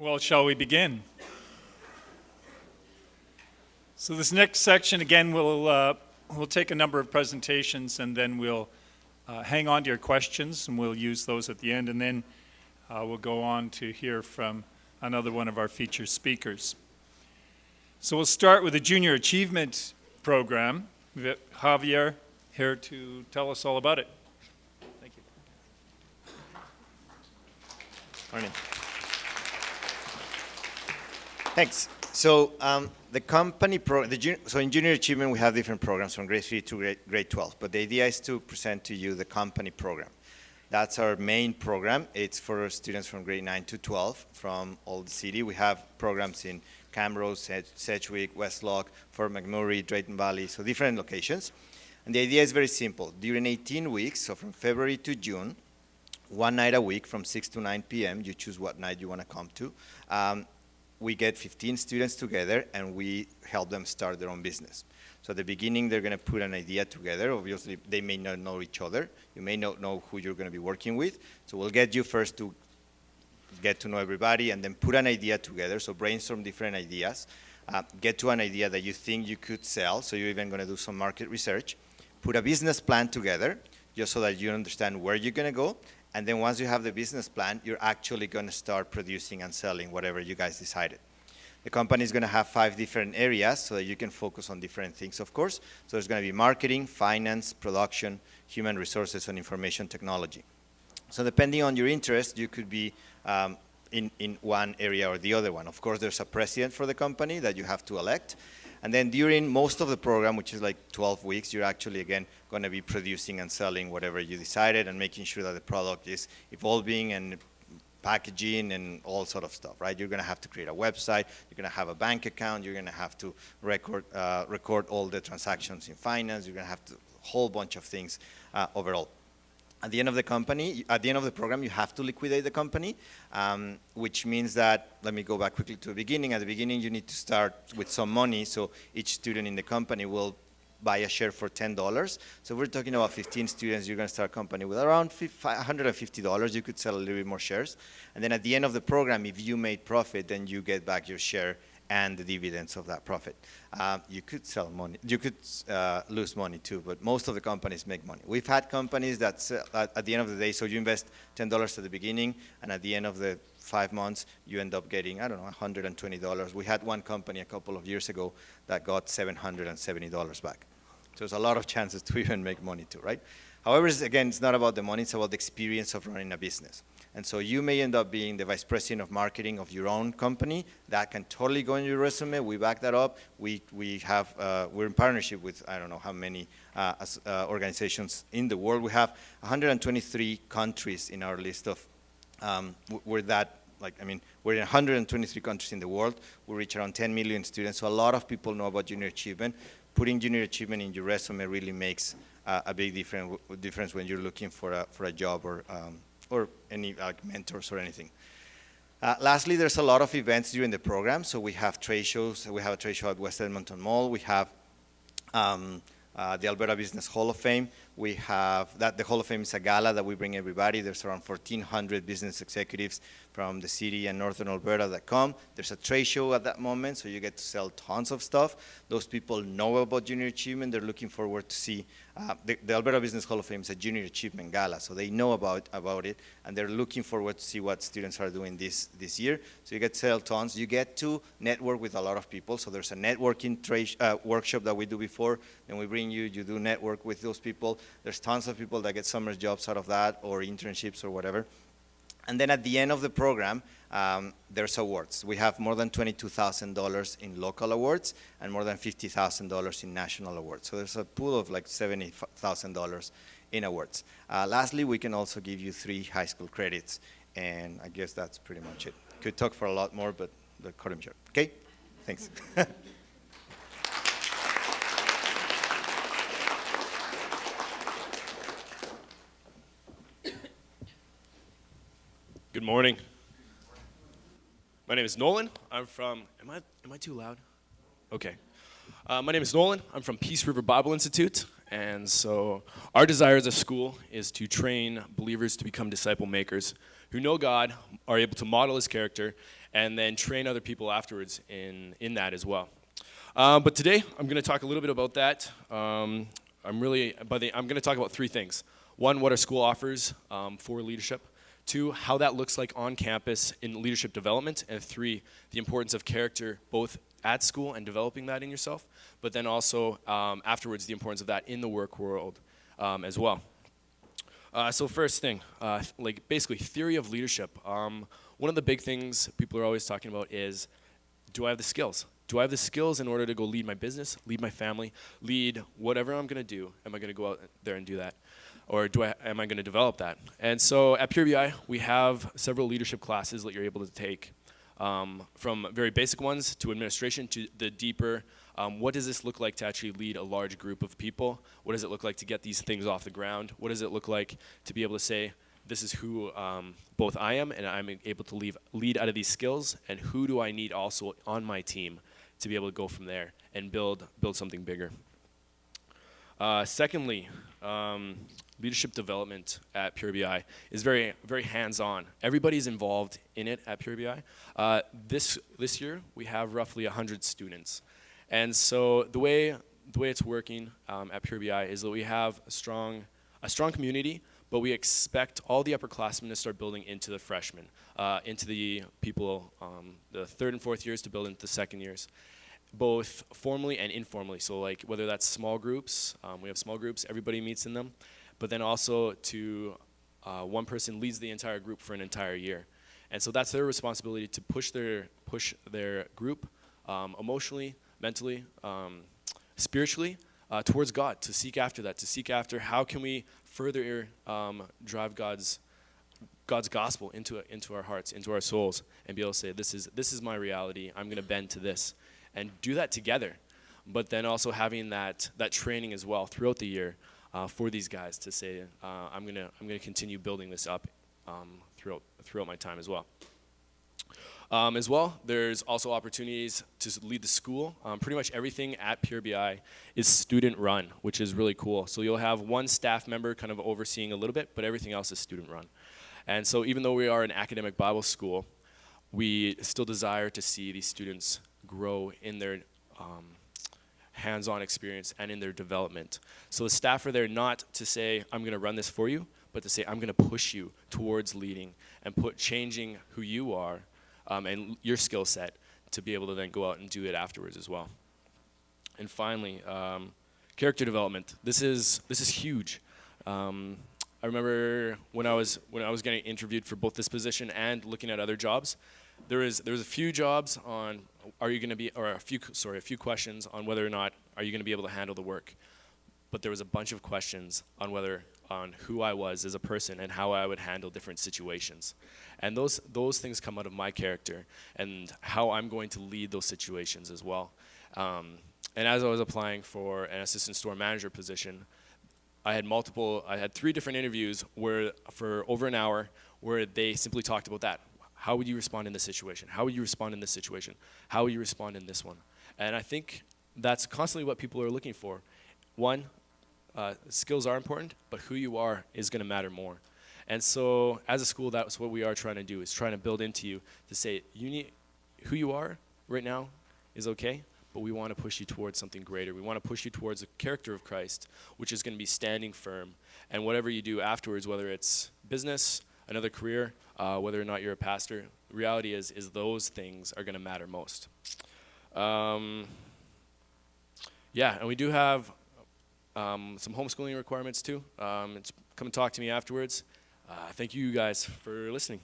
Well, shall we begin? So this next section, again, we'll take a number of presentations and then we'll hang on to your questions and we'll use those at the end, and then we'll go on to hear from another one of our featured speakers. So we'll start with the Junior Achievement Program. We have Javier here to tell us all about it. Thank you. Morning. Thanks. So the company so in Junior Achievement we have different programs from grade 3 to grade 12, but the idea is to present to you the company program. That's our main program. It's for students from grade 9 to 12 from all the city. We have programs in Camrose, Sedgwick, Westlock, Fort McMurray, Drayton Valley, so different locations. And the idea is very simple. During 18 weeks, so from February to June, one night a week from 6 to 9 p.m., you choose what night you want to come to. We get 15 students together and we help them start their own business. So at the beginning, they're going to put an idea together. Obviously, they may not know each other. You may not know who you're going to be working with. So we'll get you first to get to know everybody and then put an idea together. So brainstorm different ideas. Get to an idea that you think you could sell. So you're even going to do some market research. Put a business plan together just so that you understand where you're going to go. And then once you have the business plan, you're actually going to start producing and selling whatever you guys decided. The company is going to have 5 different areas so that you can focus on different things, of course. So there's going to be marketing, finance, production, human resources, and information technology. So depending on your interest, you could be in one area or the other one. Of course, there's a president for the company that you have to elect. And then during most of the program, which is like 12 weeks, you're actually, again, going to be producing and selling whatever you decided and making sure that the product is evolving and packaging and all sort of stuff, right? You're going to have to create a website. You're going to have a bank account. You're going to have to record all the transactions in finance. You're going to have to whole bunch of things overall. At the end of the program, you have to liquidate the company, which means that, let me go back quickly to the beginning. At the beginning, you need to start with some money, so each student in the company will buy a share for $10. So we're talking about 15 students. You're going to start a company with around $150. You could sell a little bit more shares. And then at the end of the program, if you made profit, then you get back your share and the dividends of that profit. You could sell money. You could lose money too, but most of the companies make money. We've had companies that sell, at the end of the day, so you invest $10 at the beginning, and at the end of the 5 months, you end up getting, I don't know, $120. We had one company a couple of years ago that got $770 back. So there's a lot of chances to even make money too, right? However, again, it's not about the money, it's about the experience of running a business. And so you may end up being the vice president of marketing of your own company. That can totally go in your resume. We back that up. We're in partnership with, I don't know how many organizations in the world. We have 123 countries in our list of, we're in 123 countries in the world. We reach around 10 million students. So a lot of people know about Junior Achievement. Putting Junior Achievement in your resume really makes a big difference when you're looking for a job or any mentors or anything. Lastly, there's a lot of events during the program. So we have trade shows. We have a trade show at West Edmonton Mall. We have the Alberta Business Hall of Fame. We have the Hall of Fame is a gala that we bring everybody. There's around 1,400 business executives from the city and northern Alberta that come. There's a trade show at that moment, so you get to sell tons of stuff. Those people know about Junior Achievement. They're looking forward to see. The Alberta Business Hall of Fame is a Junior Achievement gala, so they know about it, and they're looking forward to see what students are doing this year. So you get to sell tons. You get to network with a lot of people. So there's a networking workshop that we do before, and we bring you do network with those people. There's tons of people that get summer jobs out of that or internships or whatever. And then at the end of the program, there's awards. We have more than $22,000 in local awards and more than $50,000 in national awards. So there's a pool of like $70,000 in awards. Lastly, we can also give you 3 high school credits. And I guess that's pretty much it. Could talk for a lot more, but the cut him short. Okay? Thanks. Good morning. My name is Nolan. I'm from, am I too loud? Okay. My name is Nolan. I'm from Peace River Bible Institute, And so our desire as a school is to train believers to become disciple makers who know God, are able to model his character, and then train other people afterwards in that as well. But today, I'm going to talk a little bit about that. I'm going to talk about three things. One, what our school offers for leadership. Two, how that looks like on campus in leadership development. And three, the importance of character both at school and developing that in yourself, but then also afterwards the importance of that in the work world as well. So first thing, like basically theory of leadership. One of the big things people are always talking about is, do I have the skills? Do I have the skills in order to go lead my business, lead my family, lead whatever I'm going to do? Am I going to go out there and do that? Or am I going to develop that? And so at Pure BI, we have several leadership classes that you're able to take, from very basic ones to administration to the deeper, what does this look like to actually lead a large group of people? What does it look like to get these things off the ground? What does it look like to be able to say, this is who both I am, and I'm able to lead out of these skills, and who do I need also on my team to be able to go from there and build something bigger. Secondly, leadership development at Pure BI is very, very hands-on. Everybody's involved in it at Pure BI. This year, we have roughly 100 students. And so the way it's working at Pure BI is that we have a strong community, but we expect all the upperclassmen to start building into the freshmen, into the people, the third and fourth years to build into the second years, both formally and informally. So like whether that's small groups, we have small groups, everybody meets in them, but then also to one person leads the entire group for an entire year. And so that's their responsibility to push their group emotionally, mentally, spiritually towards God, to seek after that, to seek after how can we further drive God's gospel into our hearts, into our souls, and be able to say, this is my reality, I'm going to bend to this, and do that together. But then also having that training as well throughout the year for these guys to say, I'm gonna continue building this up throughout my time as well. As well, there's also opportunities to lead the school. Pretty much everything at Pure BI is student run, which is really cool. So you'll have one staff member kind of overseeing a little bit, but everything else is student run. And so even though we are an academic Bible school, we still desire to see these students grow in their hands-on experience and in their development. So the staff are there not to say, I'm going to run this for you, but to say, I'm going to push you towards leading and changing who you are and your skill set to be able to then go out and do it afterwards as well. And finally, character development. This is huge. I remember when I was getting interviewed for both this position and looking at other jobs, there was a few jobs on a few questions on whether or not are you going to be able to handle the work. But there was a bunch of questions on who I was as a person and how I would handle different situations. And those things come out of my character and how I'm going to lead those situations as well. And as I was applying for an assistant store manager position, I had 3 different interviews for over an hour where they simply talked about that. How would you respond in this situation? How would you respond in this situation? How would you respond in this one? And I think that's constantly what people are looking for. One, skills are important, but who you are is going to matter more. And so as a school, that's what we are trying to do, is trying to build into you to say, who you are right now is okay, but we want to push you towards something greater. We want to push you towards the character of Christ, which is going to be standing firm. And whatever you do afterwards, whether it's business, another career, whether or not you're a pastor, the reality is those things are going to matter most. And we do have some homeschooling requirements too. Come and talk to me afterwards. Thank you guys for listening.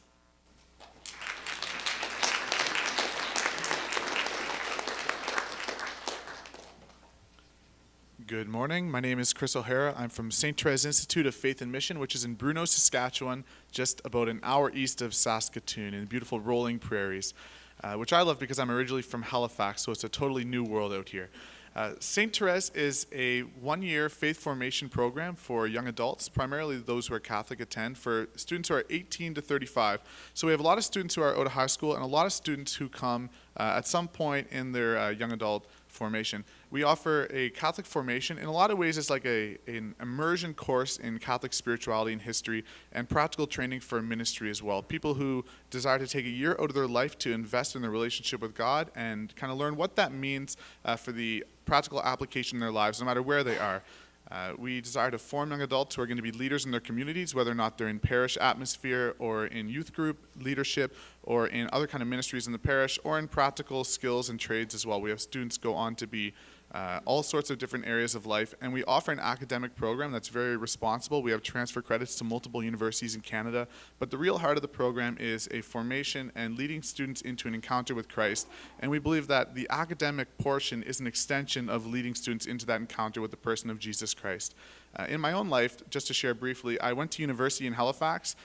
Good morning. My name is Chris O'Hara. I'm from St. Therese Institute of Faith and Mission, which is in Bruno, Saskatchewan, just about an hour east of Saskatoon in beautiful rolling prairies, which I love because I'm originally from Halifax, so it's a totally new world out here. St. Therese is a one-year faith formation program for young adults, primarily those who are Catholic attend, for students who are 18 to 35. So we have a lot of students who are out of high school and a lot of students who come at some point in their young adult formation. We offer a Catholic formation. In a lot of ways, it's like an immersion course in Catholic spirituality and history and practical training for ministry as well. People who desire to take a year out of their life to invest in their relationship with God and kind of learn what that means for the practical application in their lives, no matter where they are. We desire to form young adults who are going to be leaders in their communities, whether or not they're in parish atmosphere or in youth group leadership or in other kind of ministries in the parish or in practical skills and trades as well. We have students go on to be all sorts of different areas of life, and we offer an academic program that's very responsible. We have transfer credits to multiple universities in Canada, but the real heart of the program is a formation and leading students into an encounter with Christ, and we believe that the academic portion is an extension of leading students into that encounter with the person of Jesus Christ. In my own life, just to share briefly, I went to university in Halifax.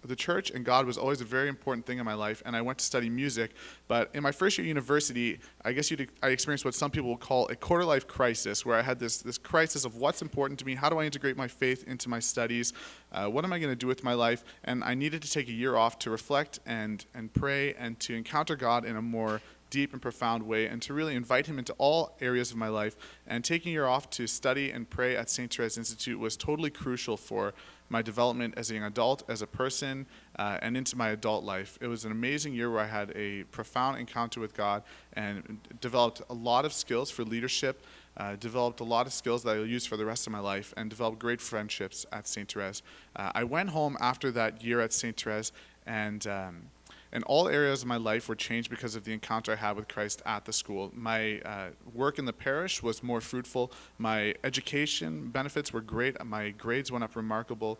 The church and God was always a very important thing in my life, and I went to study music. But in my first year at university, I experienced what some people would call a quarter-life crisis, where I had this crisis of what's important to me, how do I integrate my faith into my studies, what am I going to do with my life, and I needed to take a year off to reflect and pray and to encounter God in a more deep and profound way, and to really invite him into all areas of my life. And taking a year off to study and pray at St. Therese Institute was totally crucial for my development as a young adult, as a person, and into my adult life. It was an amazing year where I had a profound encounter with God and developed a lot of skills for leadership, developed a lot of skills that I'll use for the rest of my life, and developed great friendships at St. Therese. I went home after that year at St. Therese, and all areas of my life were changed because of the encounter I had with Christ at the school. My work in the parish was more fruitful. My education benefits were great. My grades went up remarkably.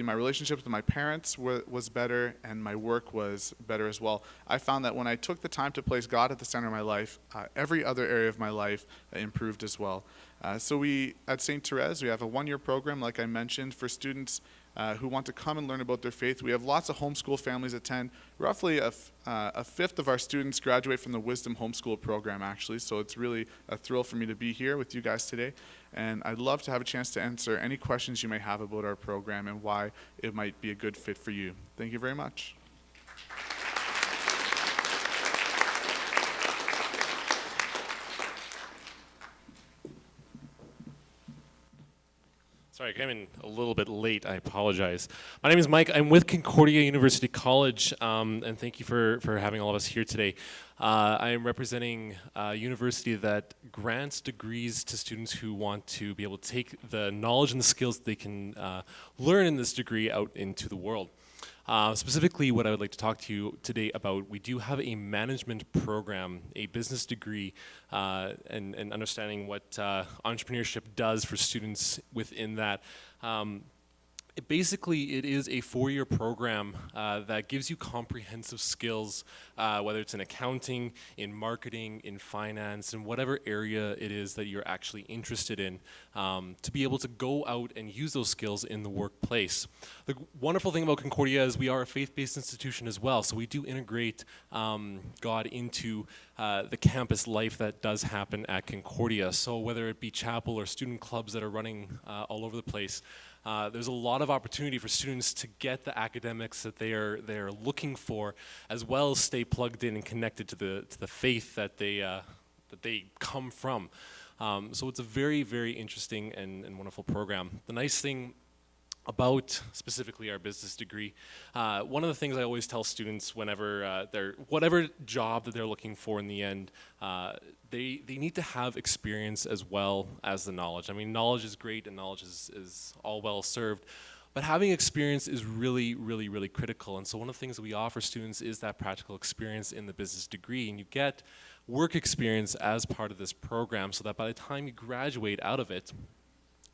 My relationships with my parents was better, and my work was better as well. I found that when I took the time to place God at the center of my life, every other area of my life improved as well. So we, at St. Therese, we have a one-year program, like I mentioned, for students who want to come and learn about their faith. We have lots of homeschool families attend. Roughly a fifth of our students graduate from the Wisdom Homeschool program, actually, so it's really a thrill for me to be here with you guys today. And I'd love to have a chance to answer any questions you may have about our program and why it might be a good fit for you. Thank you very much. Sorry, I came in a little bit late. I apologize. My name is Mike. I'm with Concordia University College, and thank you for having all of us here today. I am representing a university that grants degrees to students who want to be able to take the knowledge and the skills that they can learn in this degree out into the world. Specifically, what I would like to talk to you today about, we do have a management program, a business degree, and understanding what entrepreneurship does for students within that. Basically, it is a 4-year program that gives you comprehensive skills, whether it's in accounting, in marketing, in finance, in whatever area it is that you're actually interested in, to be able to go out and use those skills in the workplace. The wonderful thing about Concordia is we are a faith-based institution as well, so we do integrate God into the campus life that does happen at Concordia. So whether it be chapel or student clubs that are running all over the place, there's a lot of opportunity for students to get the academics that they are looking for, as well as stay plugged in and connected to the faith that they come from. So it's a very, very interesting and wonderful program. The nice thing about specifically our business degree, one of the things I always tell students whenever whatever job that they're looking for in the end, they need to have experience as well as the knowledge. I mean, knowledge is great and knowledge is all well served, but having experience is really, really, really critical. And so one of the things that we offer students is that practical experience in the business degree, and you get work experience as part of this program so that by the time you graduate out of it,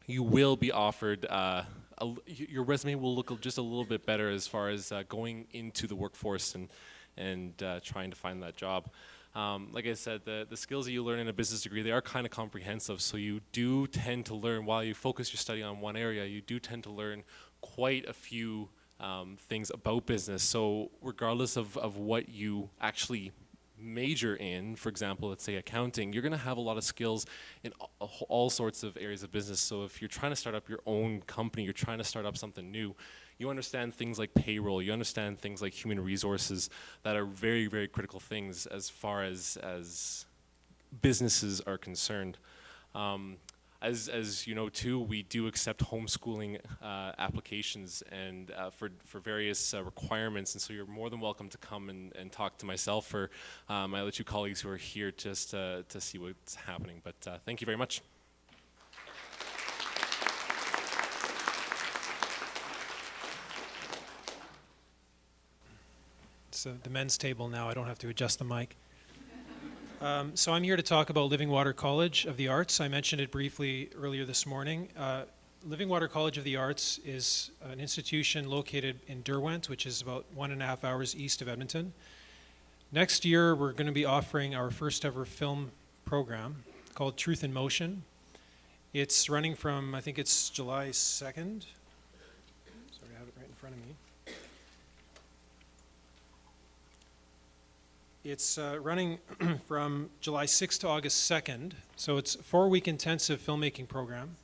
you will be offered your resume will look just a little bit better as far as going into the workforce and trying to find that job. Like I said, the skills that you learn in a business degree, they are kind of comprehensive, so you do tend to learn, while you focus your study on one area, you do tend to learn quite a few things about business. So regardless of what you actually major in, for example, let's say accounting, you're going to have a lot of skills in all sorts of areas of business. So if you're trying to start up your own company, you're trying to start up something new, you understand things like payroll, you understand things like human resources that are very, very critical things as far as businesses are concerned. As you know too, we do accept homeschooling applications and for various requirements, and so you're more than welcome to come and talk to myself or my other two colleagues who are here just to see what's happening. But thank you very much. It's the men's table now. I don't have to adjust the mic. So I'm here to talk about Living Water College of the Arts. I mentioned it briefly earlier this morning. Living Water College of the Arts is an institution located in Derwent, which is about 1.5 hours east of Edmonton. Next year, we're going to be offering our first ever film program called Truth in Motion. It's running from, I think it's July 2nd. Sorry, I have it right in front of me. It's running from July 6th to August 2nd, so it's a 4-week intensive filmmaking program.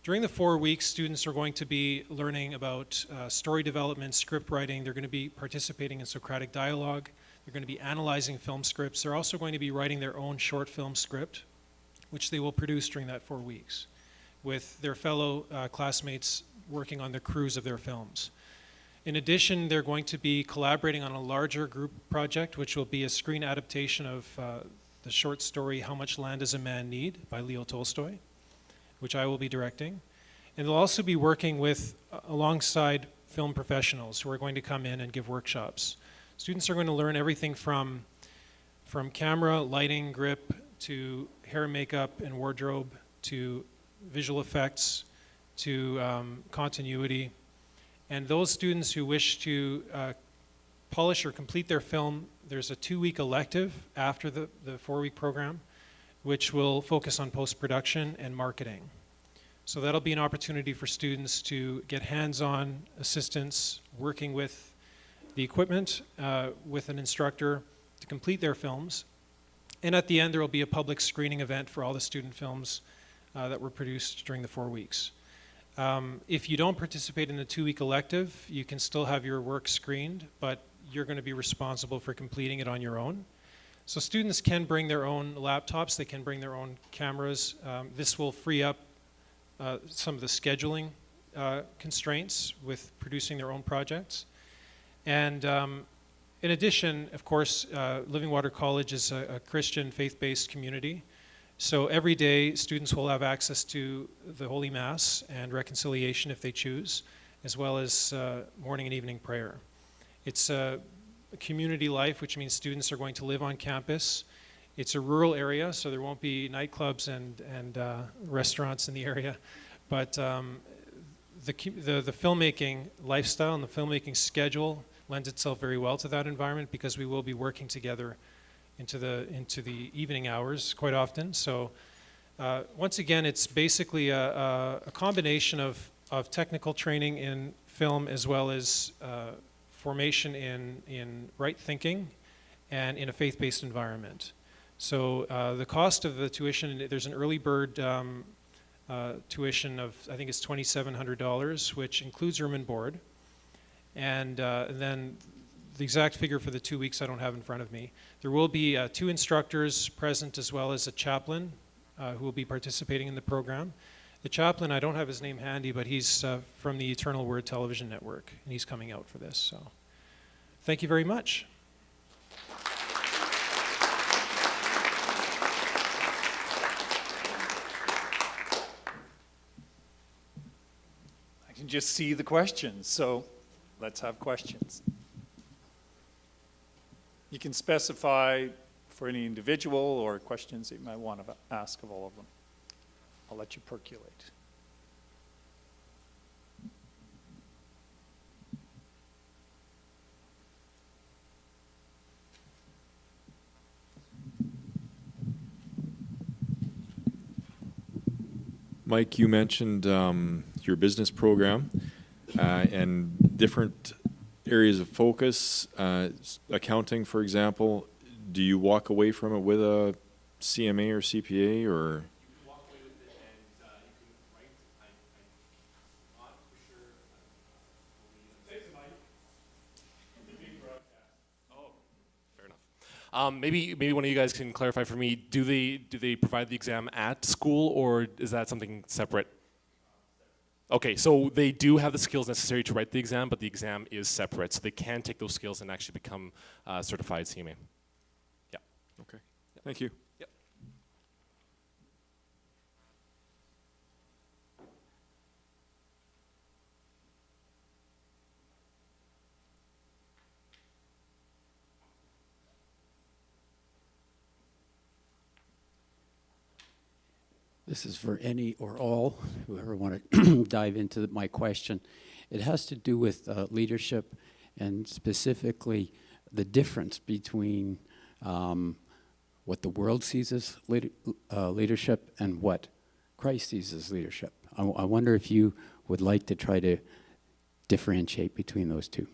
During the 4 weeks, students are going to be learning about story development, script writing. They're going to be participating in Socratic dialogue. They're going to be analyzing film scripts. They're also going to be writing their own short film script, which they will produce during that 4 weeks, with their fellow classmates working on the crews of their films. In addition, they're going to be collaborating on a larger group project, which will be a screen adaptation of the short story How Much Land Does a Man Need by Leo Tolstoy, which I will be directing. And they'll also be working alongside film professionals who are going to come in and give workshops. Students are going to learn everything from camera, lighting, grip, to hair, makeup, and wardrobe, to visual effects, to continuity. And those students who wish to polish or complete their film, there's a 2-week elective after the 4-week program, which will focus on post-production and marketing. So that'll be an opportunity for students to get hands-on assistance working with the equipment, with an instructor to complete their films. And at the end, there will be a public screening event for all the student films that were produced during the 4 weeks. If you don't participate in the 2-week elective, you can still have your work screened, but you're going to be responsible for completing it on your own. So students can bring their own laptops, they can bring their own cameras. This will free up some of the scheduling constraints with producing their own projects. And in addition, of course, Living Water College is a Christian faith-based community. So every day, students will have access to the Holy Mass and reconciliation if they choose, as well as morning and evening prayer. It's a community life, which means students are going to live on campus. It's a rural area, so there won't be nightclubs and restaurants in the area. But the filmmaking lifestyle and the filmmaking schedule lends itself very well to that environment because we will be working together into the evening hours quite often. So once again, it's basically a combination of technical training in film as well as formation in right thinking and in a faith-based environment. So the cost of the tuition, there's an early bird tuition of, I think it's $2,700, which includes room and board. And then the exact figure for the 2 weeks I don't have in front of me. There will be 2 instructors present as well as a chaplain who will be participating in the program. The chaplain, I don't have his name handy, but he's from the Eternal Word Television Network, and he's coming out for this. So thank you very much. I can just see the questions, so let's have questions. You can specify for any individual or questions that you might want to ask of all of them. I'll let you percolate. Mike, you mentioned your business program and different areas of focus, accounting, for example. Do you walk away from it with a CMA or CPA, or? Walk away with it and you can write. I'm not for sure. Maybe one of you guys can clarify for me. Do they provide the exam at school, or is that something separate? Okay, so they do have the skills necessary to write the exam, but the exam is separate, so they can take those skills and actually become certified CMA. Yeah. Okay, thank you. Yep. This is for any or all, whoever want to dive into my question. It has to do with leadership, and specifically the difference between what the world sees as leadership and what Christ sees as leadership. I wonder if you would like to try to differentiate between those two.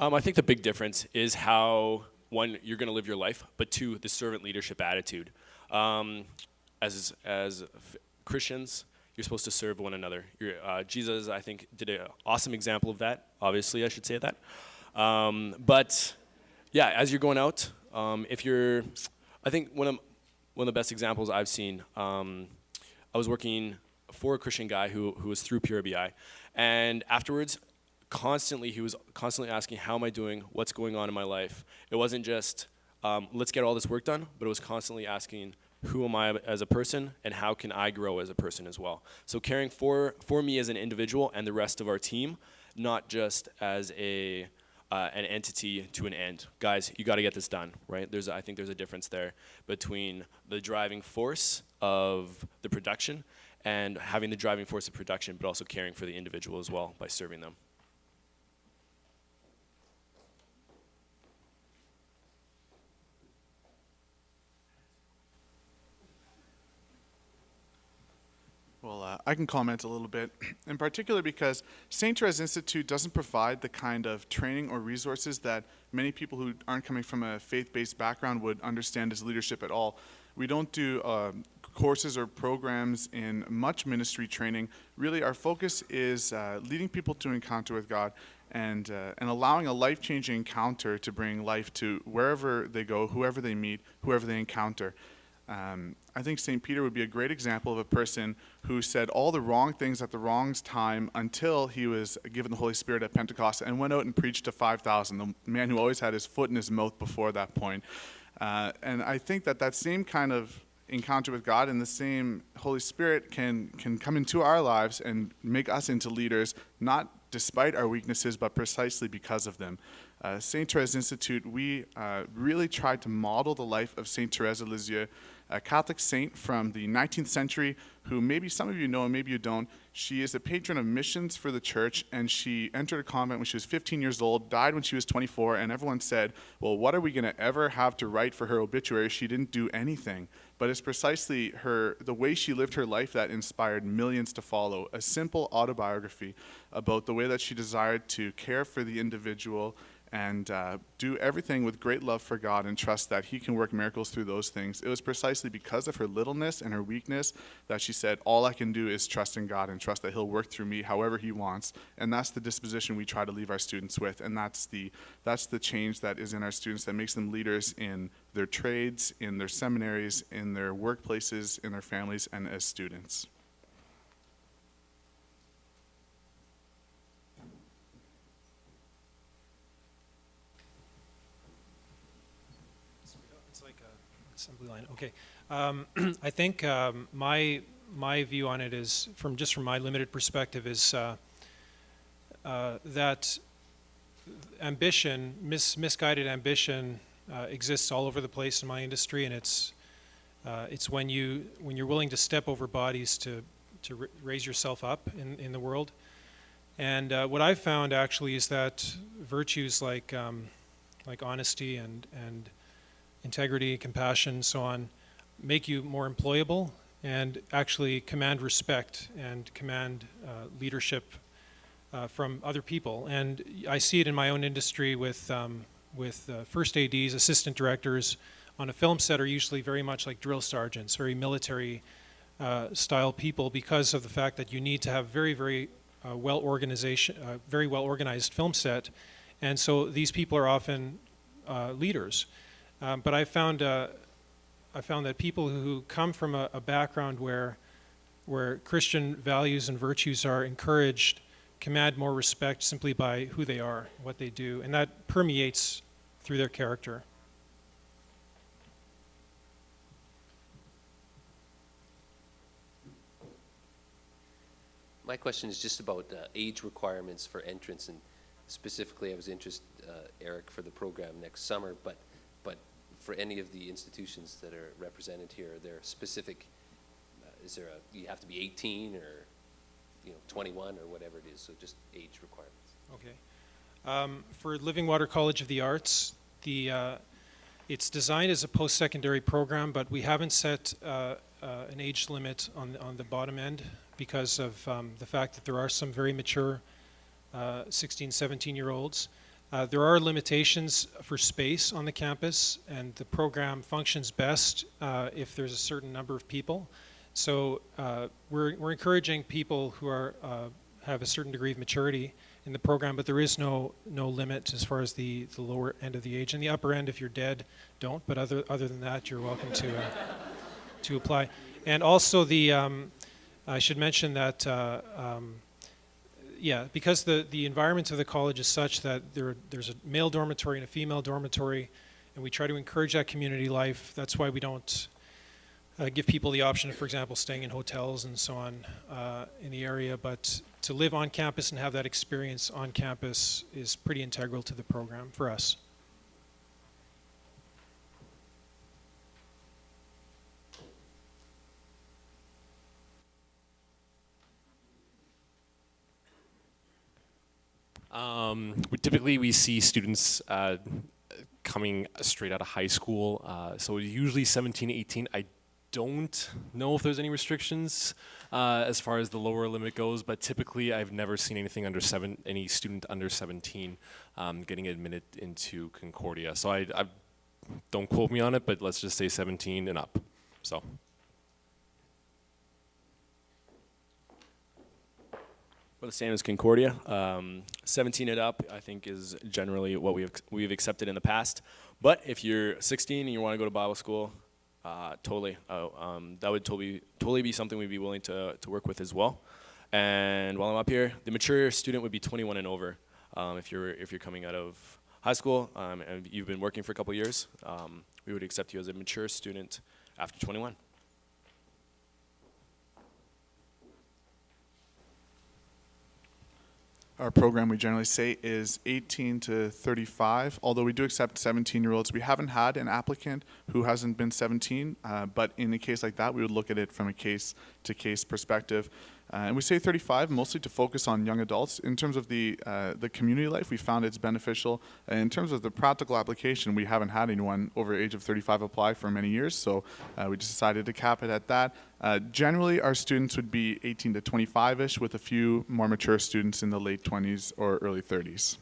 I think the big difference is how, one, you're going to live your life, but two, the servant leadership attitude. As Christians, you're supposed to serve one another. Jesus, I think, did an awesome example of that. Obviously, I should say that. But yeah, as you're going out, I think one of the best examples I've seen. I was working for a Christian guy who was through Pure BI, and afterwards, he was constantly asking, how am I doing? What's going on in my life? It wasn't just, let's get all this work done, but it was constantly asking, who am I as a person, and how can I grow as a person as well? So caring for me as an individual and the rest of our team, not just as an entity to an end. Guys, you got to get this done, right? I think there's a difference there between the driving force of the production and having the driving force of production, but also caring for the individual as well by serving them. Well, I can comment a little bit, in particular because St. Therese Institute doesn't provide the kind of training or resources that many people who aren't coming from a faith-based background would understand as leadership at all. We don't do courses or programs in much ministry training. Really, our focus is leading people to encounter with God and allowing a life-changing encounter to bring life to wherever they go, whoever they meet, whoever they encounter. I think St. Peter would be a great example of a person who said all the wrong things at the wrong time until he was given the Holy Spirit at Pentecost and went out and preached to 5,000, the man who always had his foot in his mouth before that point. And I think that same kind of encounter with God and the same Holy Spirit can come into our lives and make us into leaders, not despite our weaknesses, but precisely because of them. St. Therese Institute, we really tried to model the life of St. Therese of Lisieux, a Catholic saint from the 19th century who maybe some of you know and maybe you don't. She is a patron of missions for the church, and she entered a convent when she was 15 years old, died when she was 24, and everyone said, well, what are we going to ever have to write for her obituary? She didn't do anything. But it's precisely the way she lived her life that inspired millions to follow. A simple autobiography about the way that she desired to care for the individual and do everything with great love for God and trust that He can work miracles through those things. It was precisely because of her littleness and her weakness that she said, all I can do is trust in God and trust that He'll work through me however He wants. And that's the disposition we try to leave our students with. And that's the change that is in our students that makes them leaders in their trades, in their seminaries, in their workplaces, in their families, and as students. It's like a assembly line. Okay. I think my view on it is, from my limited perspective, is that ambition, misguided ambition, exists all over the place in my industry, and it's when you're willing to step over bodies to raise yourself up in the world. And what I've found actually is that virtues like honesty and integrity, compassion, and so on, make you more employable and actually command respect and command leadership from other people. And I see it in my own industry with first ADs, assistant directors on a film set are usually very much like drill sergeants, very military style people because of the fact that you need to have very well organized film set, and so these people are often leaders. But I found that people who come from a background where Christian values and virtues are encouraged command more respect simply by who they are, what they do, and that permeates through their character. My question is just about age requirements for entrance, and specifically I was interested, Eric, for the program next summer, but for any of the institutions that are represented here, are there specific, is there you have to be 18 or 21 or whatever it is, so just age requirements. Okay. For Living Water College of the Arts, it's designed as a post-secondary program, but we haven't set an age limit on the bottom end because of the fact that there are some very mature 16, 17-year-olds. There are limitations for space on the campus, and the program functions best if there's a certain number of people. So we're encouraging people who have a certain degree of maturity in the program, but there is no limit as far as the lower end of the age. And the upper end, if you're dead, don't. But other than that, you're welcome to apply. And also I should mention that because the environment of the college is such that there's a male dormitory and a female dormitory, and we try to encourage that community life. That's why we don't give people the option of, for example, staying in hotels and so on in the area, but to live on campus and have that experience on campus is pretty integral to the program for us. Typically, we see students coming straight out of high school, so usually 17, 18. I don't know if there's any restrictions as far as the lower limit goes, but typically I've never seen anything any student under 17 getting admitted into Concordia. So I don't quote me on it, but let's just say 17 and up. So. We're the same as Concordia. 17 and up, I think, is generally what we've accepted in the past. But if you're 16 and you want to go to Bible school, totally. That would totally be something we'd be willing to work with as well. And while I'm up here, the mature student would be 21 and over. If you're coming out of high school and you've been working for a couple years, we would accept you as a mature student after 21. Our program, we generally say, is 18 to 35, although we do accept 17-year-olds. We haven't had an applicant who hasn't been 17, but in a case like that, we would look at it from a case-to-case perspective. And we say 35 mostly to focus on young adults. In terms of the community life, we found it's beneficial. In terms of the practical application, we haven't had anyone over the age of 35 apply for many years, so we just decided to cap it at that. Generally, our students would be 18 to 25-ish, with a few more mature students in the late 20s or early 30s.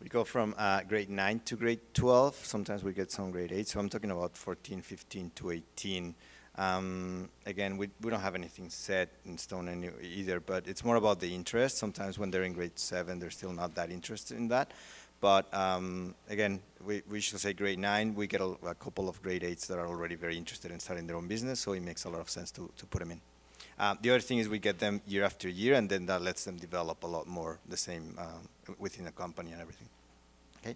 We go from grade 9 to grade 12. Sometimes we get some grade 8. So I'm talking about 14, 15 to 18. Again, we don't have anything set in stone either, but it's more about the interest. Sometimes when they're in grade 7, they're still not that interested in that. But again, we should say grade 9. We get a couple of grade 8s that are already very interested in starting their own business, so it makes a lot of sense to put them in. The other thing is we get them year after year, and then that lets them develop a lot more the same within the company and everything. Okay.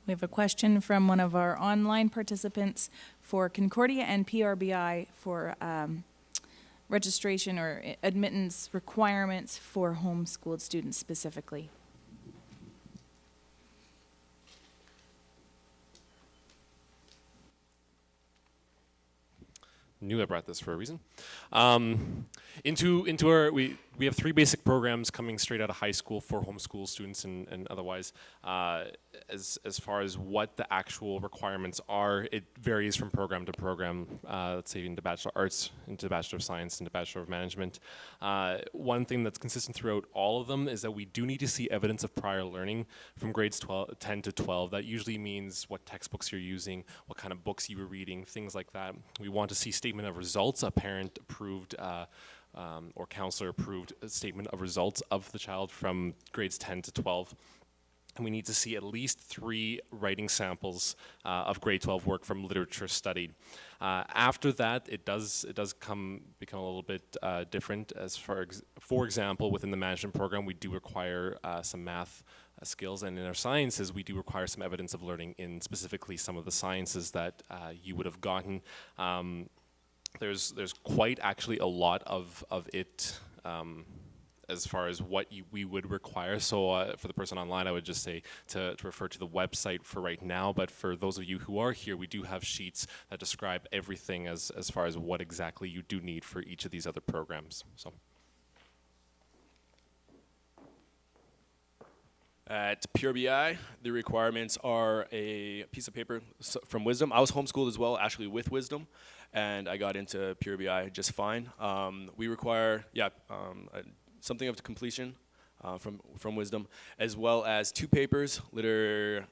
We have a question from one of our online participants for Concordia and PRBI for registration or admittance requirements for homeschooled students specifically. Knew I brought this for a reason. Into our we have 3 basic programs coming straight out of high school for homeschool students and otherwise. As far as what the actual requirements are, it varies from program to program. Let's say into Bachelor of Arts, into Bachelor of Science, into Bachelor of Management. One thing that's consistent throughout all of them is that we do need to see evidence of prior learning from grades 10 to 12. That usually means what textbooks you're using, what kind of books you were reading, things like that. We want to see statement of results, a parent approved or counselor approved statement of results of the child from grades 10 to 12. And we need to see at least 3 writing samples of grade 12 work from literature studied. After that, it does become a little bit different. As for example, within the management program, we do require some math skills, and in our sciences, we do require some evidence of learning in specifically some of the sciences that you would have gotten. There's quite actually a lot of it as far as what we would require. So for the person online, I would just say to refer to the website for right now. But for those of you who are here, we do have sheets that describe everything as far as what exactly you do need for each of these other programs. So. At PureBI, the requirements are a piece of paper from Wisdom. I was homeschooled as well, actually with Wisdom, and I got into PureBI just fine. We require, something of completion from Wisdom, as well as 2 papers that are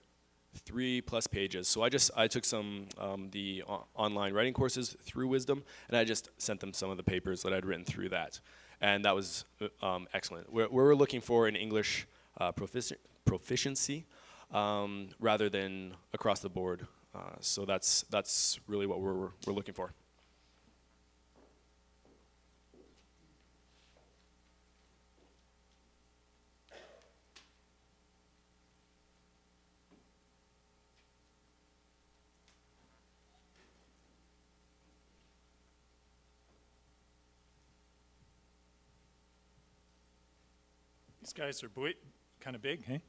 3+ pages. So I took some the online writing courses through Wisdom, and I just sent them some of the papers that I'd written through that, and that was excellent. We're looking for an English proficiency rather than across the board. So that's really what we're looking for. These guys are kind of big, hey?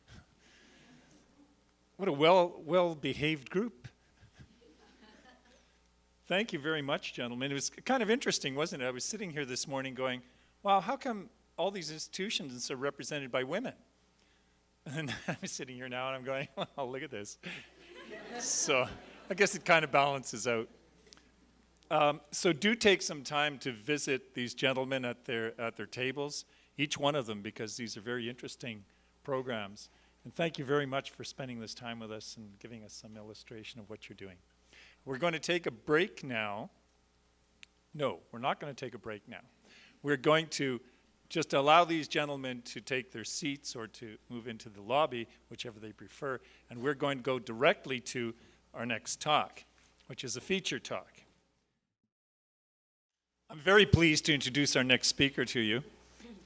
What a well-behaved group. Thank you very much, gentlemen. It was kind of interesting, wasn't it? I was sitting here this morning going, wow, how come all these institutions are represented by women? And I'm sitting here now and I'm going, well, look at this. So I guess it kind of balances out. So do take some time to visit these gentlemen at their tables, each one of them, because these are very interesting programs. And thank you very much for spending this time with us and giving us some illustration of what you're doing. We're going to take a break now. No, we're not going to take a break now. We're going to just allow these gentlemen to take their seats or to move into the lobby, whichever they prefer, and we're going to go directly to our next talk, which is a feature talk. I'm very pleased to introduce our next speaker to you.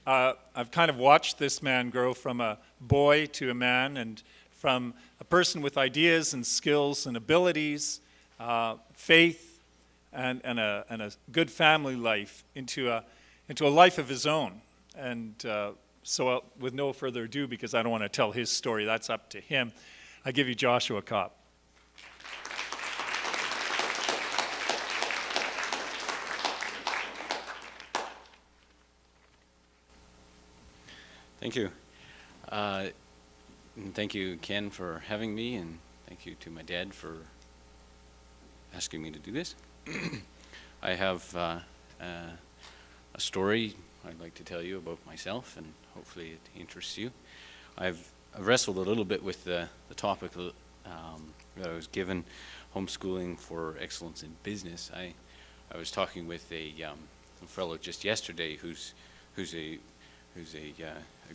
I've kind of watched this man grow from a boy to a man, and from a person with ideas and skills and abilities, faith, and a good family life into a life of his own. And so with no further ado, because I don't want to tell his story, that's up to him, I give you Joshua Kopp. Thank you. And thank you, Ken, for having me, and thank you to my dad for asking me to do this. I have a story I'd like to tell you about myself, and hopefully it interests you. I've wrestled a little bit with the topic that I was given, homeschooling for excellence in business. I was talking with a fellow just yesterday who's a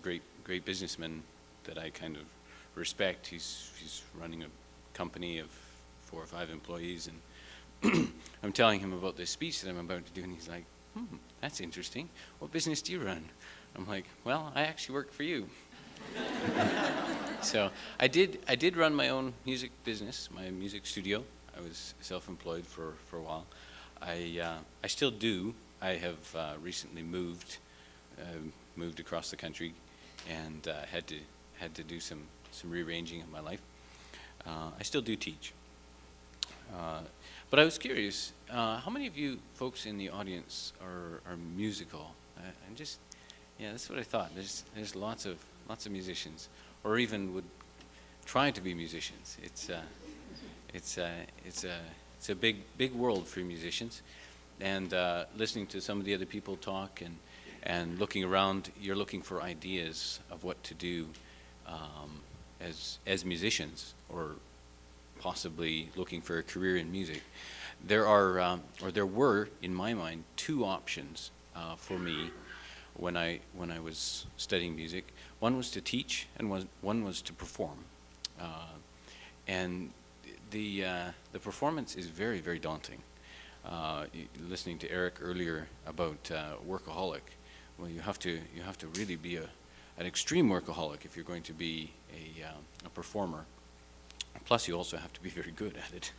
great businessman that I kind of respect. He's running a company of 4 or 5 employees, and I'm telling him about this speech that I'm about to do, and he's like, that's interesting. What business do you run? I'm like, well, I actually work for you. So I did run my own music business, my music studio. I was self-employed for a while. I still do. I have recently moved across the country, and had to do some rearranging of my life. I still do teach. But I was curious, how many of you folks in the audience are musical? And just, Yeah, that's what I thought. There's lots of musicians, or even would try to be musicians. It's a big world for musicians, and listening to some of the other people talk and looking around, you're looking for ideas of what to do as musicians, or possibly looking for a career in music. There were, in my mind, two options for me when I was studying music. One was to teach, and one was to perform. And the performance is very, very daunting. Listening to Eric earlier about workaholic, well, you have to really be an extreme workaholic if you're going to be a performer. Plus, you also have to be very good at it.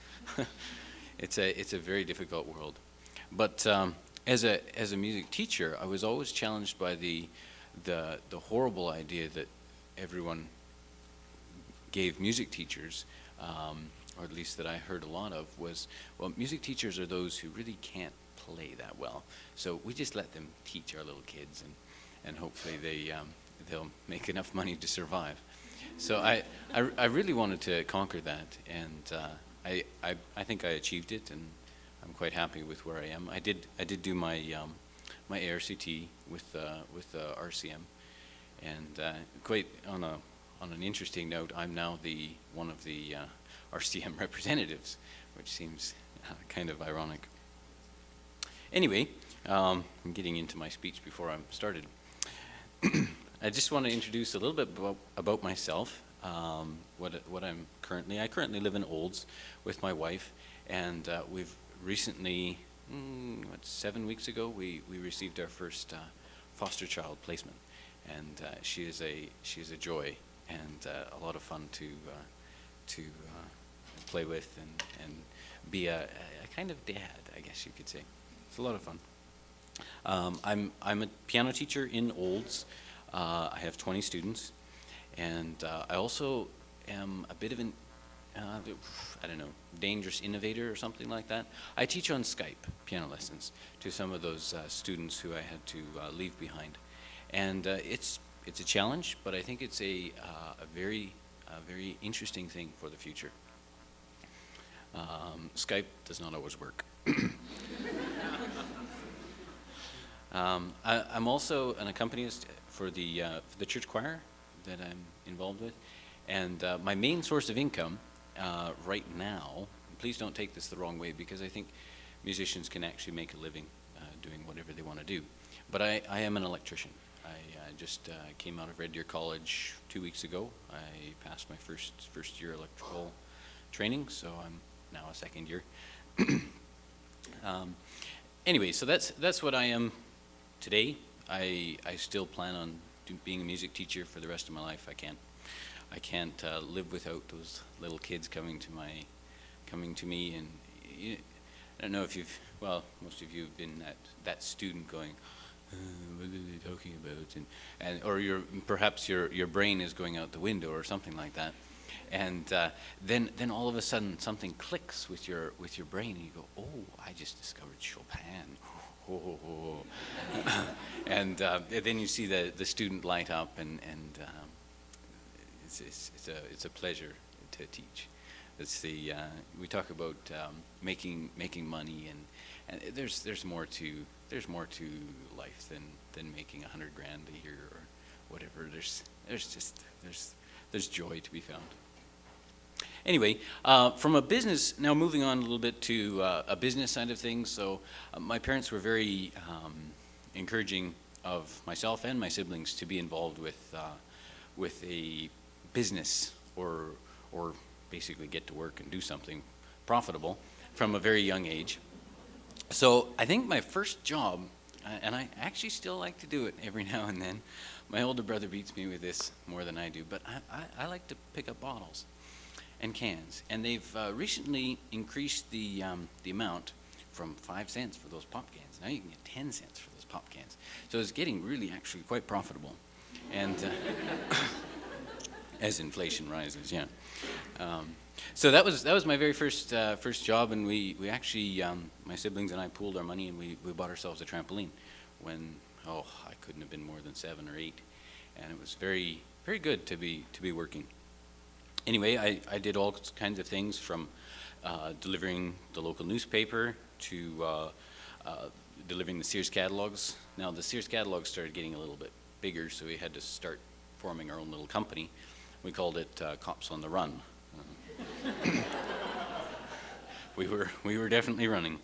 It's a very difficult world. But as a music teacher, I was always challenged by the horrible idea that everyone gave music teachers, or at least that I heard a lot of, was, well, music teachers are those who really can't play that well. So we just let them teach our little kids, and hopefully they'll make enough money to survive. So I really wanted to conquer that, and I think I achieved it, and I'm quite happy with where I am. I did do my my ARCT with RCM, and quite on an interesting note, I'm now one of the RCM representatives, which seems kind of ironic. Anyway, I'm getting into my speech before I'm started. I just want to introduce a little bit about myself. What I'm currently. I currently live in Olds with my wife, and we've recently, 7 weeks ago, we received our first foster child placement, and she is a joy and a lot of fun to play with and be a kind of dad, I guess you could say. It's a lot of fun. I'm a piano teacher in Olds. I have 20 students, and I also am a bit of an, I don't know, dangerous innovator or something like that. I teach on Skype piano lessons to some of those students who I had to leave behind, and it's a challenge, but I think it's a very interesting thing for the future. Skype does not always work. I'm also an accompanist for the church choir that I'm involved with, and my main source of income right now, please don't take this the wrong way, because I think musicians can actually make a living doing whatever they want to do, but I am an electrician. I just came out of Red Deer College 2 weeks ago. I passed my first year electrical training, so I'm now a second year. Anyway, so that's what I am today. I still plan on being a music teacher for the rest of my life. I can't live without those little kids coming to me, and I don't know if most of you have been that student going, what are they talking about? Or perhaps your brain is going out the window or something like that, and then all of a sudden something clicks with your brain, and you go, oh, I just discovered Chopin. And then you see the student light up, and it's a pleasure to teach. We talk about making money, and there's more to life than making $100,000 a year or whatever. There's joy to be found. Anyway, from a business, now moving on a little bit to a business side of things. So my parents were very encouraging of myself and my siblings to be involved with a business, or basically get to work and do something profitable from a very young age. So I think my first job, and I actually still like to do it every now and then. My older brother beats me with this more than I do, but I like to pick up bottles and cans, and they've recently increased the amount from 5 cents for those pop cans. Now you can get 10 cents for those pop cans. So it's getting really actually quite profitable, and as inflation rises, yeah. So that was my very first job, and we actually my siblings and I pooled our money, and we bought ourselves a trampoline when I couldn't have been more than 7 or 8, and it was very, very good to be working. Anyway, I did all kinds of things from delivering the local newspaper to delivering the Sears catalogs. Now the Sears catalogs started getting a little bit bigger, so we had to start forming our own little company. We called it Cops on the Run. We were definitely running.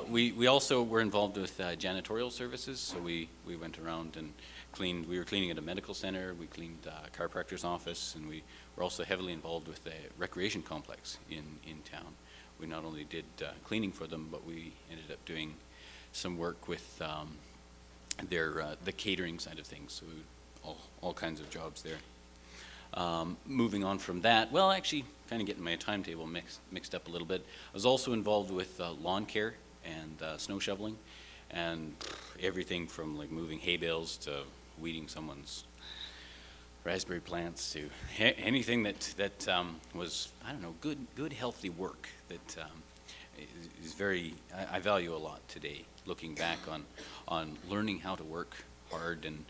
We also were involved with janitorial services, so we went around and cleaned. We were cleaning at a medical center, we cleaned a chiropractor's office, and we were also heavily involved with the recreation complex in town. We not only did cleaning for them, but we ended up doing some work with the catering side of things, so all kinds of jobs there. Moving on from that, well, actually, kind of getting my timetable mixed up a little bit. I was also involved with lawn care and snow shoveling, and everything from like moving hay bales to weeding someone's raspberry plants to anything that was, I don't know, good healthy work that is very, I value a lot today, looking back on learning how to work hard and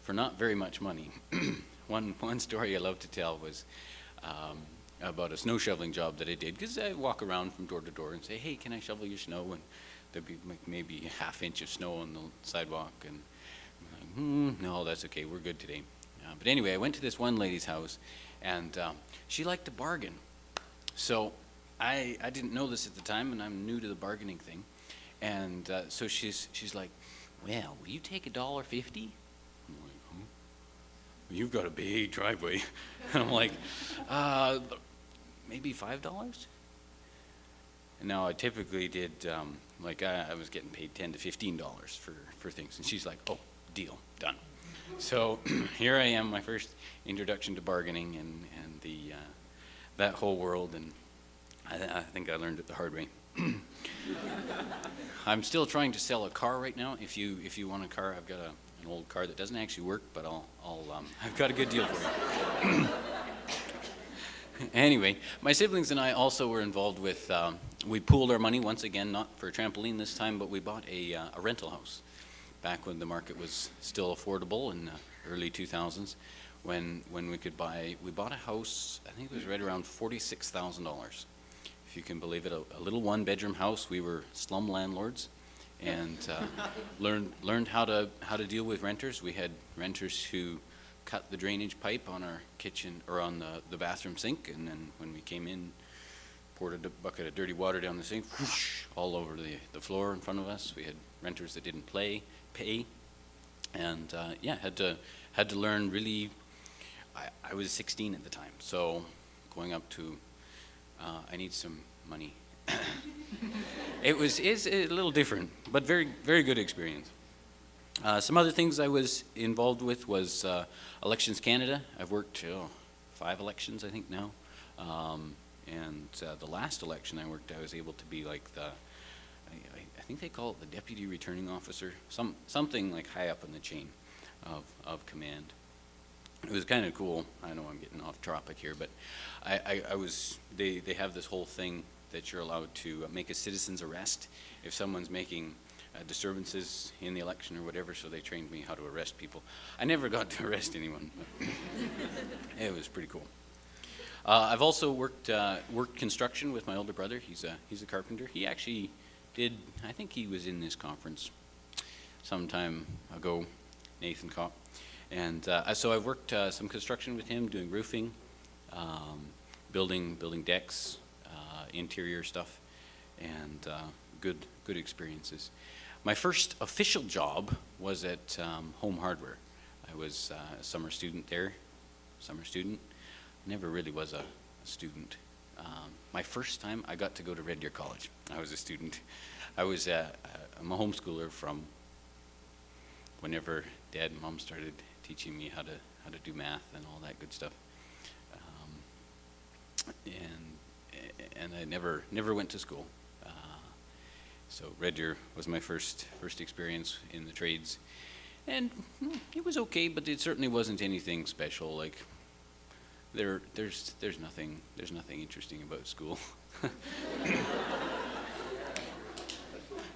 for not very much money. One story I love to tell was about a snow shoveling job that I did, because I walk around from door to door and say, hey, can I shovel your snow? And there'd be maybe a ½ inch of snow on the sidewalk, and I'm like, no, that's okay, we're good today. But anyway, I went to this one lady's house, and she liked to bargain. So I didn't know this at the time, and I'm new to the bargaining thing. And so she's like, well, will you take $1.50? I'm like, huh? You've got a big driveway. And I'm like, maybe $5? And now I typically did, I was getting paid $10 to $15 for things. And she's like, oh, deal, done. So here I am, my first introduction to bargaining and that whole world, and I think I learned it the hard way. I'm still trying to sell a car right now. If you want a car, I've got an old car that doesn't actually work, but I've got a good deal for you. Anyway, my siblings and I also were involved with, we pooled our money once again, not for a trampoline this time, but we bought a rental house back when the market was still affordable in the early 2000s, when we bought a house, I think it was right around $46,000. If you can believe it, a little one-bedroom house. We were slum landlords, and learned how to deal with renters. We had renters who cut the drainage pipe on our kitchen or on the bathroom sink, and then when we came in, poured a bucket of dirty water down the sink, whoosh, all over the floor in front of us. We had renters that didn't pay, and had to learn really. I was 16 at the time, so going up to I need some money. It's a little different, but very, very good experience. Some other things I was involved with was Elections Canada. I've worked 5 elections, I think, now. And the last election I worked, I was able to be like I think they call it the deputy returning officer, something like high up in the chain of command. It was kind of cool. I know I'm getting off topic here, but they have this whole thing that you're allowed to make a citizen's arrest if someone's making disturbances in the election or whatever, so they trained me how to arrest people. I never got to arrest anyone, but it was pretty cool. I've also worked construction with my older brother. He's a carpenter. He actually did, I think he was in this conference some time ago, Nathan Kopp. And so I've worked some construction with him, doing roofing, building decks, interior stuff, and good experiences. My first official job was at Home Hardware. I was a summer student there. Never really was a student. My first time I got to go to Red Deer College. I was a student. I'm a homeschooler from whenever Dad and Mom started teaching me how to do math and all that good stuff. And I never went to school. So Red Deer was my first experience in the trades, and it was okay, but it certainly wasn't anything special. Like there's nothing interesting about school.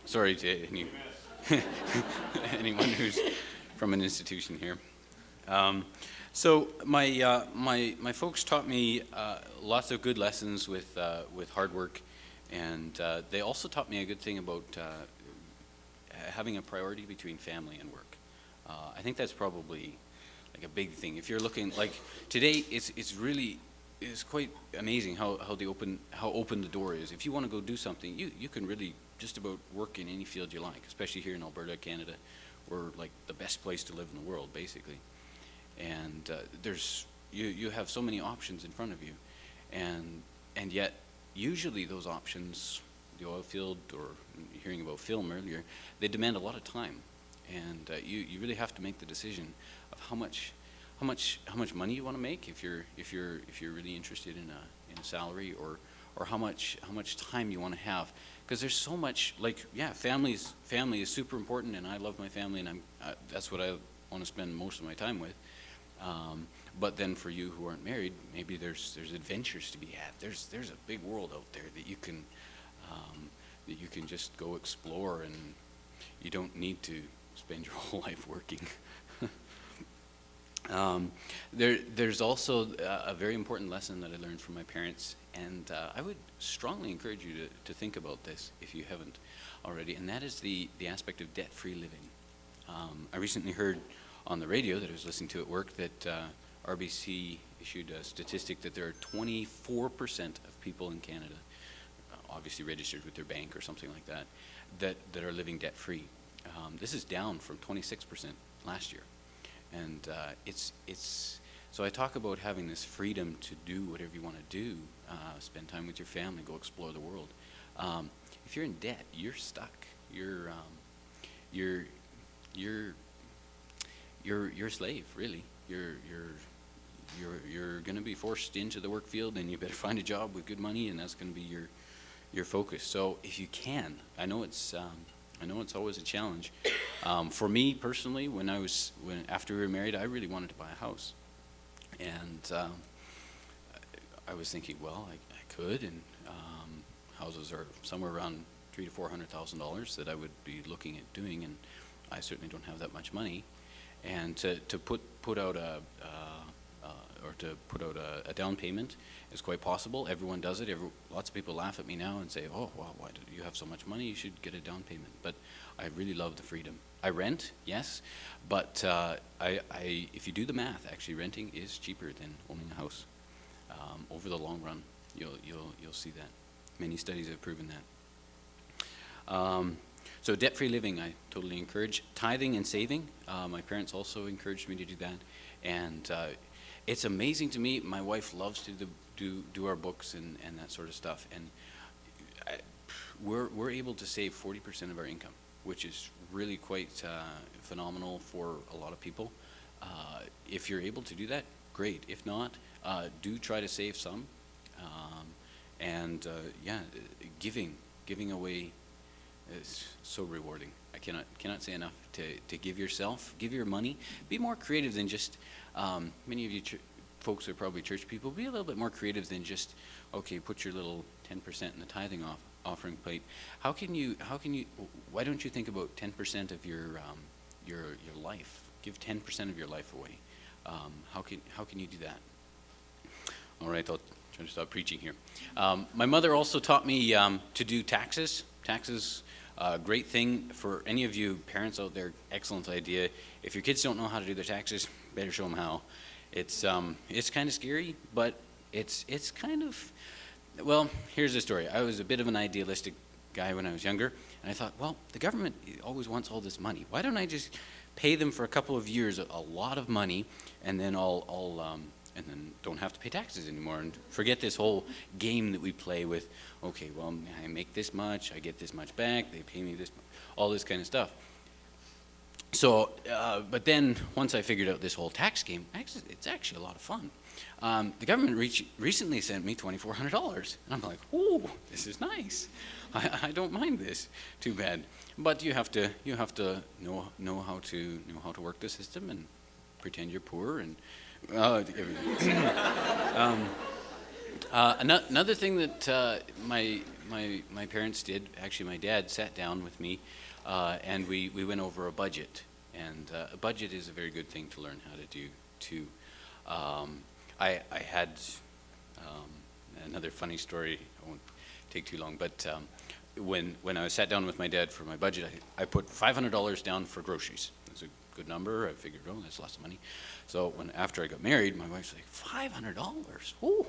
Sorry to any anyone who's from an institution here. So my folks taught me lots of good lessons with hard work, and they also taught me a good thing about having a priority between family and work. I think that's probably like a big thing. If you're looking like today, it's quite amazing how open the door is. If you want to go do something, you can really just about work in any field you like, especially here in Alberta, Canada. We're like the best place to live in the world, basically. And you have so many options in front of you, and yet usually those options, the oil field or hearing about film earlier, they demand a lot of time, and you really have to make the decision of how much money you want to make if you're really interested in a salary, or how much time you want to have, because there's so much, like, yeah, family is super important, and I love my family, and that's what I want to spend most of my time with. But then for you who aren't married, maybe there's adventures to be had. There's a big world out there that you can just go explore, and you don't need to spend your whole life working. There's also a very important lesson that I learned from my parents, and I would strongly encourage you to think about this if you haven't already, and that is the aspect of debt-free living. I recently heard on the radio that I was listening to at work that RBC issued a statistic that there are 24% of people in Canada, obviously registered with their bank or something like that are living debt-free. This is down from 26% last year. And so I talk about having this freedom to do whatever you want to do, spend time with your family, go explore the world. If you're in debt, you're stuck. You're a slave, really. You're going to be forced into the work field, and you better find a job with good money, and that's going to be your focus. So if you can, I know it's always a challenge. For me personally, after we were married, I really wanted to buy a house, and I was thinking, well, I could, and houses are somewhere around $300,000 to $400,000 that I would be looking at doing, and I certainly don't have that much money. And to put out a down payment is quite possible. Everyone does it. Lots of people laugh at me now and say, "Oh, well, why do you have so much money? You should get a down payment." But I really love the freedom. I rent, yes, but if you do the math, actually renting is cheaper than owning a house. Over the long run, you'll see that. Many studies have proven that. So debt-free living, I totally encourage. Tithing and saving, my parents also encouraged me to do that. And it's amazing to me, my wife loves to do our books and that sort of stuff. And we're able to save 40% of our income, which is really quite phenomenal for a lot of people. If you're able to do that, great. If not, do try to save some. Giving away is so rewarding. I cannot say enough to give your money. Be more creative than just, many of you folks are probably church people, be a little bit more creative than just, okay, put your little 10% in the tithing offering plate. Why don't you think about 10% of your life? Give 10% of your life away. How can you do that? All right, I'll try to stop preaching here. My mother also taught me to do taxes. Taxes, great thing for any of you parents out there. Excellent idea. If your kids don't know how to do their taxes, better show them how. It's kind of scary, but it's kind of, well, here's the story. I was a bit of an idealistic guy when I was younger, and I thought, well, the government always wants all this money. Why don't I just pay them for a couple of years a lot of money, and then and then don't have to pay taxes anymore, and forget this whole game that we play with, okay, well, I make this much, I get this much back, they pay me this, all this kind of stuff. So, but then once I figured out this whole tax game, it's actually a lot of fun. The government recently sent me $2,400, and I'm like, ooh, this is nice. I don't mind this too bad. But you have to know how to work the system and pretend you're poor and. Another thing that my parents did, actually my dad sat down with me and we went over a budget. And a budget is a very good thing to learn how to do too. I had another funny story. I won't take too long, but when I sat down with my dad for my budget, I put $500 down for groceries. That's a good number. I figured, oh, that's lots of money. So after I got married, my wife's like, $500? Ooh,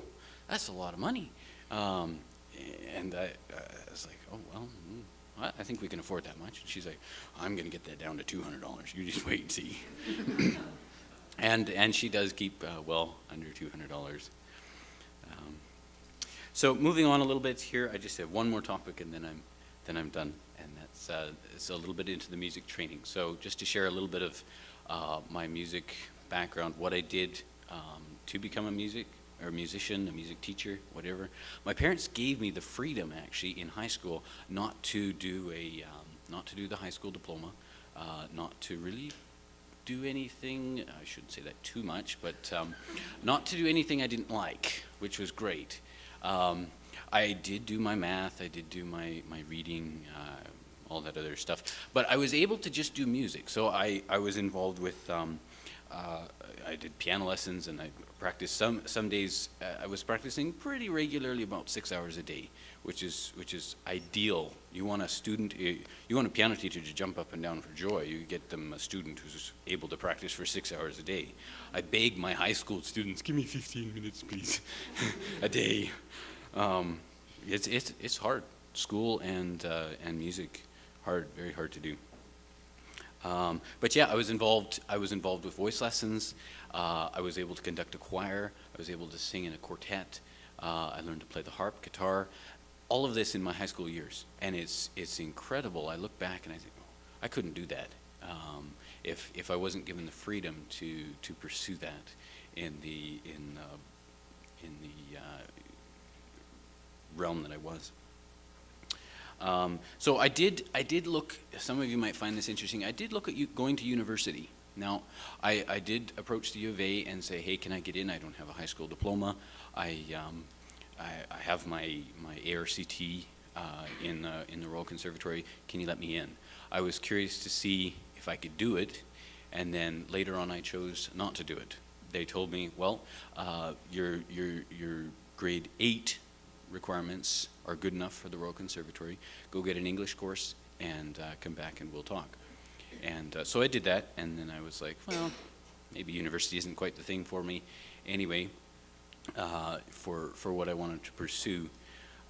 that's a lot of money. And I was like, oh, well, I think we can afford that much. And she's like, I'm going to get that down to $200. You just wait and see. And she does keep well under $200. So moving on a little bit here, I just have one more topic, and then I'm done. And that's it's a little bit into the music training. So just to share a little bit of my music background, what I did to become a musician, a music teacher, whatever. My parents gave me the freedom, actually, in high school, not to do the high school diploma, not to really do anything. I shouldn't say that too much, but not to do anything I didn't like, which was great. I did do my math, I did do my reading, all that other stuff, but I was able to just do music. So I was involved with, I did piano lessons, and I practiced some days. I was practicing pretty regularly, about 6 hours a day, which is ideal. You want a piano teacher to jump up and down for joy. You get them a student who's able to practice for 6 hours a day. I beg my high school students, give me 15 minutes, please, a day. It's hard. School and music, very hard to do. But yeah, I was involved with voice lessons. I was able to conduct a choir. I was able to sing in a quartet. I learned to play the harp, guitar, all of this in my high school years, and it's incredible. I look back and I think, oh, I couldn't do that if I wasn't given the freedom to pursue that in the realm that I was. So I did look. Some of you might find this interesting. I did look at going to university. Now, I did approach the U of A and say, hey, can I get in? I don't have a high school diploma. I have my ARCT in the Royal Conservatory. Can you let me in? I was curious to see if I could do it, and then later on I chose not to do it. They told me, well, your grade 8 requirements are good enough for the Royal Conservatory. Go get an English course and come back and we'll talk. And so I did that, and then I was like, well, maybe university isn't quite the thing for me. Anyway, for what I wanted to pursue,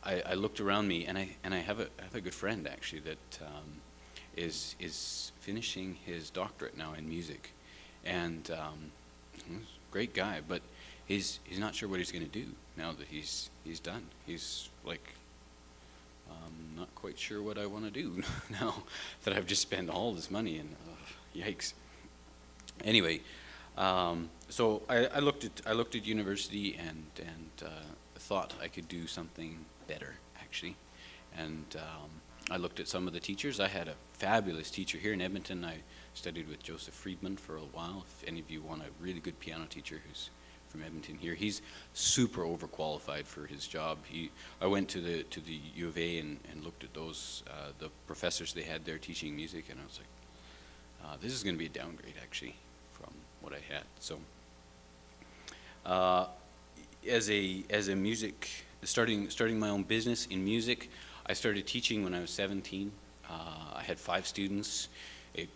I looked around me, and I have a good friend actually that is finishing his doctorate now in music, and he's a great guy, but he's not sure what he's going to do now that he's done. He's like, not quite sure what I want to do now that I've just spent all this money, and yikes. Anyway, so I looked at university and thought I could do something better actually, and I looked at some of the teachers. I had a fabulous teacher here in Edmonton. I studied with Joseph Friedman for a while. If any of you want a really good piano teacher who's from Edmonton here, he's super overqualified for his job. I went to the U of A and looked at those the professors they had there teaching music, and I was like, this is going to be a downgrade actually from what I had. So as a music, starting my own business in music, I started teaching when I was 17. I had 5 students. It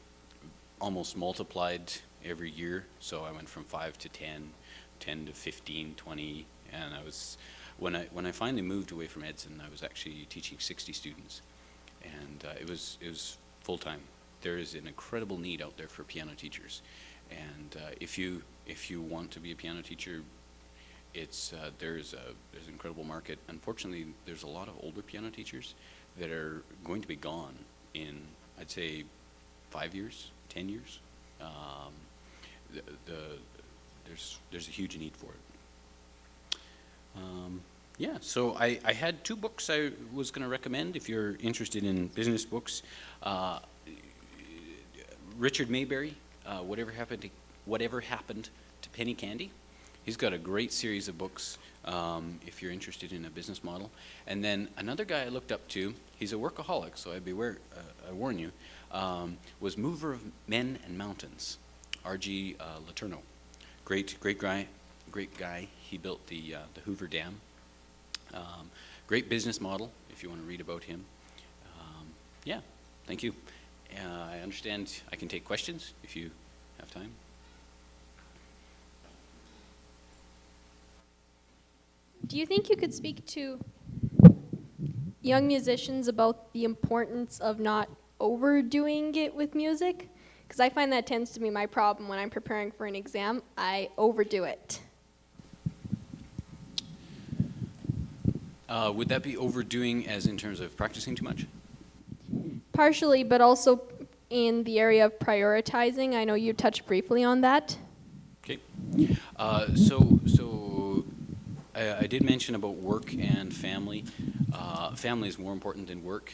almost multiplied every year, so I went from 5 to 10 to 15, 20, and I was, when I finally moved away from Edson, I was actually teaching 60 students, and it was full time. There is an incredible need out there for piano teachers, and if you want to be a piano teacher, there's an incredible market. Unfortunately, there's a lot of older piano teachers that are going to be gone in, I'd say, 5 years, 10 years. There's a huge need for it. Yeah, so I had 2 books I was going to recommend if you're interested in business books. Richard Maybury, Whatever Happened to Penny Candy. He's got a great series of books if you're interested in a business model. And then another guy I looked up to, he's a workaholic, so I warn you, was Mover of Men and Mountains, R.G. Letourneau. Great guy. He built the Hoover Dam. Great business model, if you want to read about him. Yeah, thank you. I understand I can take questions if you have time. Do you think you could speak to young musicians about the importance of not overdoing it with music? Because I find that tends to be my problem when I'm preparing for an exam. I overdo it. Would that be overdoing as in terms of practicing too much? Partially, but also in the area of prioritizing. I know you touched briefly on that. Okay. So I did mention about work and family. Family is more important than work.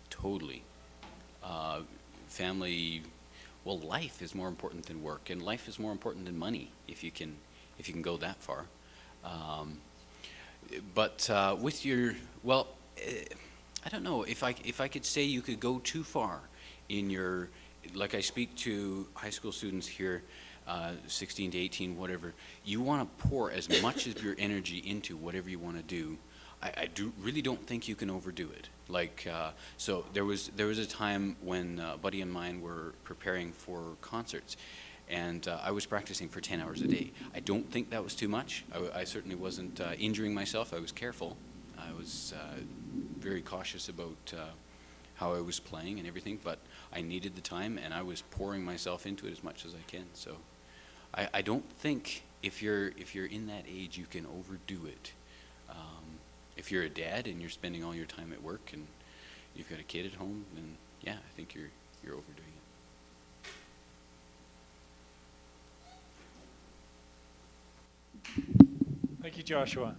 Totally. Family, well, life is more important than work, and life is more important than money if you can go that far. But with your, well, I don't know if I could say you could go too far in your, like I speak to high school students here, 16 to 18, whatever. You want to pour as much of your energy into whatever you want to do. I really don't think you can overdo it. Like so, there was a time when a buddy and mine were preparing for concerts, and I was practicing for 10 hours a day. I don't think that was too much. I certainly wasn't injuring myself. I was careful. I was very cautious about how I was playing and everything, but I needed the time, and I was pouring myself into it as much as I can. So I don't think if you're in that age, you can overdo it. If you're a dad and you're spending all your time at work and you've got a kid at home, then yeah, I think you're overdoing it. Thank you, Joshua.